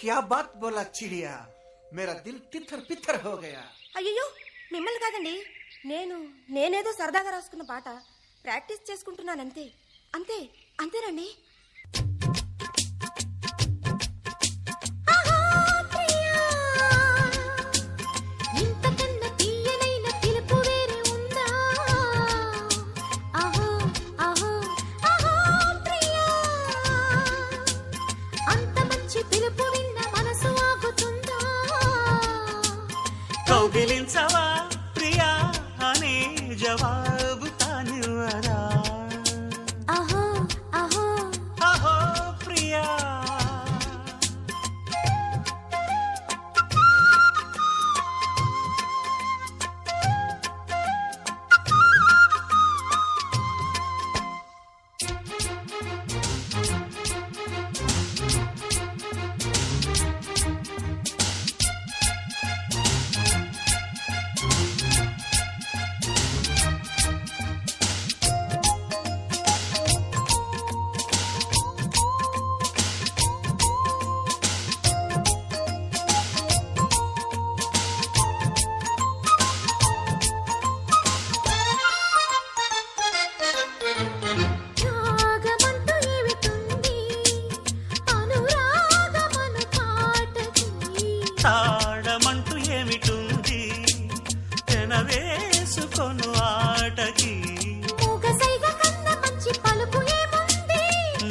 क्या बात बोला चिड़िया, मेरा दिल तिथर पिथर हो गया. అయ్యో మిమ్మల్ని కాదండి, నేనేదో సరదాగా రాసుకున్న పాట ప్రాక్టీస్ చేసుకుంటున్నాను అంతే. అంతేనండి. కౌగిలించవా ప్రియా అనే జవాబు తానివ్వరా. అహో అహో అహో ప్రియా. తాడమంటూ ఏమిటుంది తెనవేసుకొను ఆటకి.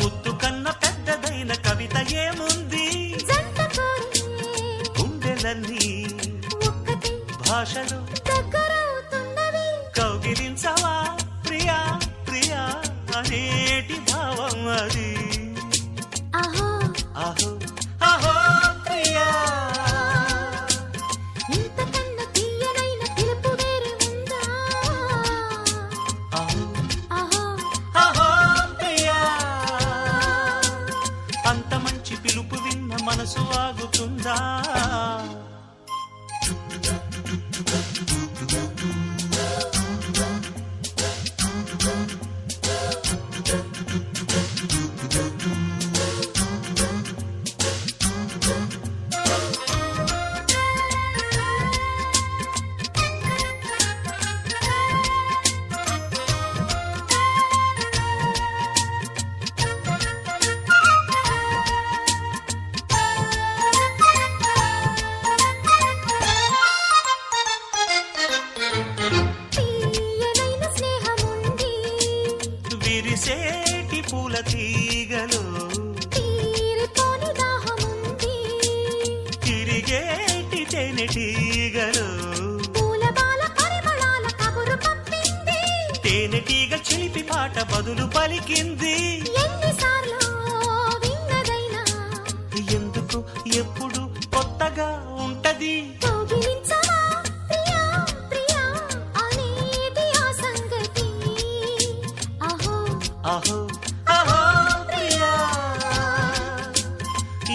ముద్దు కన్న పెద్దదైన కవిత ఏముంది. గుండెలన్నీ భాషలు కౌగిలించవా ప్రియా ప్రియా అనేటి భావం అది. అహో అహో అహో ప్రియా. ఇంతకన్నా తీయనైన పిలుపు వేరే ఉందా. అహో అహో అహో ప్రియా. అంత మంచి పిలుపు విన్న మనసు ఆగుతుందా. తీయనైన స్నేహముంది. విరిసేటి పూల తీగలు తీరిపోని దాహముంది. తిరిగేటి తేనెటీగలు పూలబాల పరిమళాల కబురు పంపింది. తేనెటీగ చిలిపి పాట బదులు పలికింది. ఎన్నిసార్లు విన్నదైనా ఎందుకు ఎప్పుడు కొత్తగా ఉంటది. కౌగిలించవా ప్రియా ప్రియా అనేటి ఆ సంగతి. అహో అహో అహో ప్రియా.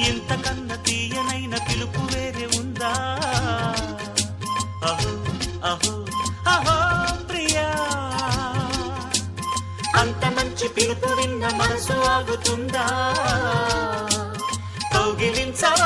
ఇంతకన్నా తీయనైన పిలుపు వేరే ఉందా. అహో అహో అహో ప్రియా. అంత మంచి పిలుపు విన్న మనసు ఆగుతుందా. కౌగిలించవా